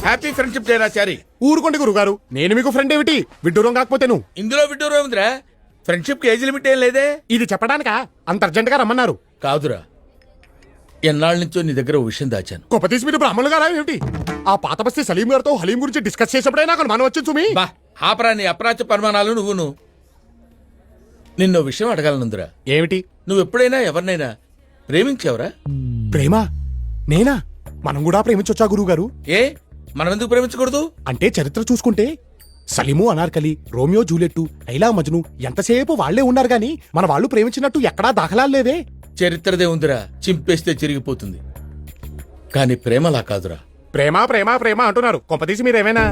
Happy friendship day రాచారి. ఊరుకోండి గురుగారు, నేను మీకు ఫ్రెండ్ ఏమిటి విడ్డూరం కాకపోతే నువ్వు. ఇందులో విడ్డూరం ఏముందిరా? ఫ్రెండ్షిప్ కి ఏజ్ లిమిట్ ఏం లేదే. ఇది చెప్పడానికా అంత అర్జెంట్ గా రమ్మన్నారు? కాదురా, ఎన్నాళ్ళ నుంచో నీ దగ్గర ఓ విషయం దాచాను. కొప్పతీసి మీరు బ్రాహ్మణులు గారా ఏమిటి? ఆ పాత బస్తీ సలీం గారితో హలీం గురించి డిస్కస్ చేసేప్పుడే నాకు మనం వచ్చింది సుమి. బా ఆపరా నీ అప్రాచ్య పరిమాణాలు నువ్వును. నిన్నో విషయం అడగాలనుందిరా. ఏమిటి? నువ్వు ఎప్పుడైనా ఎవరినైనా ప్రేమించావురా? ప్రేమ? నేనా? మనం కూడా ప్రేమించొచ్చా గురువుగారు? ఏ మనం ఎందుకు ప్రేమించకూడదు? అంటే చరిత్ర చూసుకుంటే సలీము అనార్కలి, రోమియో జూలియట్టు, లైలా మజ్ను ఎంతసేపు వాళ్లే ఉన్నారు గాని మన వాళ్ళు ప్రేమించినట్టు ఎక్కడా దాఖలాలు లేవే. చరిత్రదే ఉందిరా, చింపేస్తే చిరిగిపోతుంది. కానీ ప్రేమలా కాదురా. ప్రేమ ప్రేమ ప్రేమ అంటున్నారు, కొంపదీసి మీరేమైనా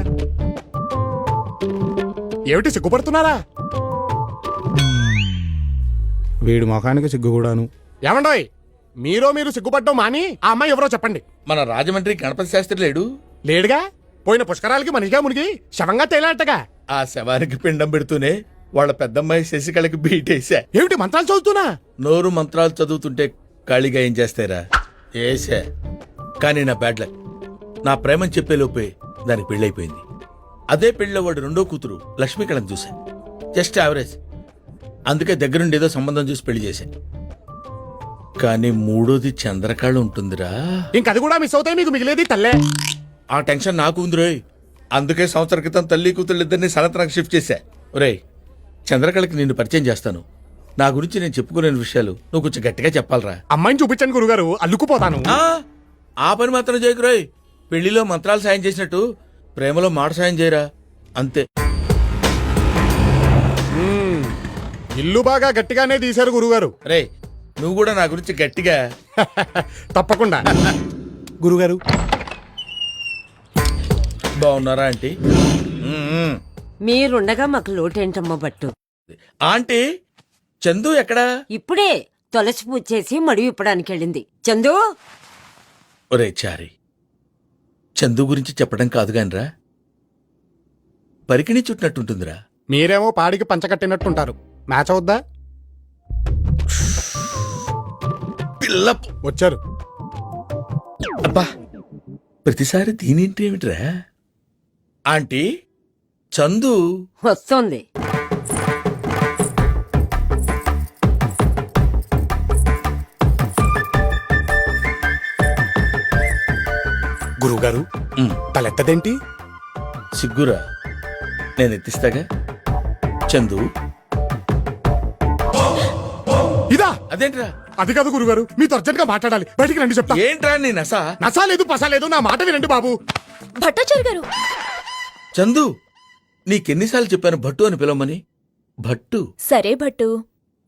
ఏమిటి సిగ్గుపడుతున్నారా? వీడు మొఖానికి సిగ్గు కూడాను. ఏమండోయ్, మీరు సిగ్గుపడ్డం మాని ఆ అమ్మాయి ఎవరో చెప్పండి. మన రాజమండ్రి గణపతి శాస్త్రి లేడు? లేడుగా. పోయిన పుష్కరాలకి మనిషిగా మునిగి శవంగా తేలాటగా. ఆ శవానికి పిండం పెడుతూనే వాళ్ళ పెద్దమ్మాయి శశికళకి బీటేశా. ఏమిటి మంత్రాలు చదువుతున్నా? నోరు మంత్రాలు చదువుతుంటే ఖాళీగా ఏం చేస్తారా? ఏసా. కానీ నా బ్యాడ్ లక్, నా ప్రేమని చెప్పేలోపే దానికి పెళ్ళైపోయింది. అదే పెళ్ళిలో వాడు రెండో కూతురు లక్ష్మీకళని చూశా. Just average. అందుకే దగ్గరుండి ఏదో సంబంధం చూసి పెళ్లి చేశా. కానీ మూడోది చంద్రకళ ఉంటుందిరా. ఇంకది కూడా మిస్ అవుతాయి, మీకు మిగిలేది తల్లే. ఆ టెన్షన్ నాకు ఉందిరోయ్. అందుకే సంవత్సరం క్రితం తల్లి కూతురు ఇద్దరిని సనతనకు షిఫ్ట్ చేశా. ఒరేయ్, చంద్రకళకి నిన్ను పరిచయం చేస్తాను. నా గురించి నేను చెప్పుకోలేని విషయాలు నువ్వు కొంచెం గట్టిగా చెప్పాలరా. అమ్మాయిని చూపించండి గురుగారు, అల్లుకుపోతాను. ఆ పని మాత్రం చేయకురోయ్. పెళ్లిలో మంత్రాలు సాయం చేసినట్టు ప్రేమలో మాట సాయం చేయరా, అంతే. ఇల్లు బాగా గట్టిగానే తీశారు గురుగారు. రే, నువ్వు కూడా నా గురించి గట్టిగా. తప్పకుండా. గురుగారు బాగున్నారా ఆంటీ? మీరుండగా మాకు లోటేంటమ్మా బట్టు. ఆంటీ, చందు ఎక్కడా? ఇప్పుడే తులసి పూజ చేసి మడి విప్పడానికి వెళ్ళింది. చందు. ఒరే చారి, చందు గురించి చెప్పడం కాదు గానిరా, పరికిణి చుట్టినట్టుంటుందిరా. మీరేమో పాడికి పంచకట్టినట్టుంటారు. మ్యాచ్ అవుద్దా? పిల్ల వచ్చారు. అబ్బా, ప్రతిసారి దీనింటి ఏమిట్రా? ఆంటీ, చందు వస్తోంది. గురువుగారు తలెత్తదేంటి? సిగ్గురా, నేను ఎత్తిస్తాగా. చందు ఇదా? అదేంట్రా? అది కాదు గురుగారు, మీతో అర్జెంట్ గా మాట్లాడాలి. బయటికి రండి చెప్తా. ఏంట్రా నీ నసా? నసా లేదు పసా లేదు, నా మాట వినండి బాబు. భట్టాచారి గారు. చందు, నీకెన్నిసార్లు చెప్పాను భట్టు అని పిలవమని? భట్టు. సరే భట్టు,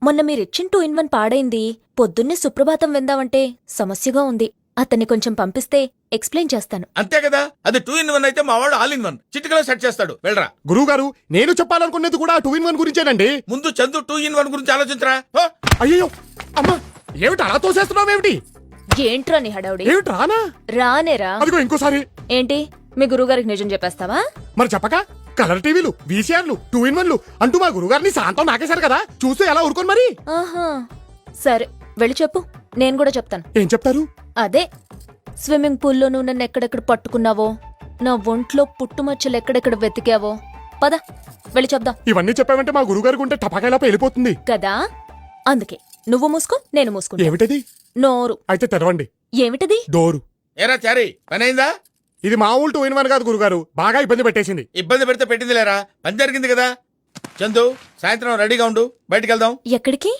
మొన్న మీరిచ్చిన 2-in-1 పాడైంది. పొద్దున్నే సుప్రభాతం విందామంటే సమస్యగా ఉంది. అతన్ని కొంచెం పంపిస్తే ఎక్స్ప్లెయిన్ చేస్తాను. అంతే కదా, అది 2-in-1 అయితే మా వాడు all-in-1 చిటికలో సెట్ చేస్తాడు. వెళ్ళరా. గురువుగారు, నేను చెప్పాలనుకునేది కూడా 2-in-1 గురించేనండి. ముందు చందు 2-in-1 గురించి ఆలోచించరా. అయ్యో అమ్మా, ఏమిటి అలా తోసేస్తున్నావు? ఏమిటి ఏంట్రా నీ హడావుడి? ఏమిటి రానా? రానేరా. అదిగో ఇంకోసారి. ఏంటి, మీ గురువుగారికి నిజం చెప్పేస్తావా? మరి చెప్పక కలర్ టీవీలు, వీసీఆర్లు, 2-in-1లు అంటూ మా గురుగారిని శాంతం నాకేశారు కదా, చూస్తే ఎలా ఊరుకోను మరి. ఆహా, సరే వెళ్ళి చెప్పు, నేను కూడా చెప్తాను. ఏం చెప్తారు? అదే, స్విమ్మింగ్ పూల్లో నువ్వు నన్ను ఎక్కడెక్కడ పట్టుకున్నావో, నా ఒంట్లో పుట్టుమచ్చలు ఎక్కడెక్కడ వెతికావో, పద వెళ్ళి చెప్దాం. ఇవన్నీ చెప్పావంటే మా గురుగారికి ఉంటే టపాకాయలా వెళ్ళిపోతుంది కదా. అందుకే నువ్వు మూసుకో, నేను మూసుకుంటా. ఏమిటది? నోరు. అయితే తెరవండి. ఏమిటది? డోరు. ఏరా చారి, పని అయిందా? ఇది మామూలు 2-in-1 కాదు గురుగారు, బాగా ఇబ్బంది పెట్టేసింది. ఇబ్బంది పెడితే పెట్టింది లేరా, పని జరిగింది కదా. చందు, సాయంత్రం రెడీగా ఉండు, బయటికి వెళ్దాం. ఎక్కడికి?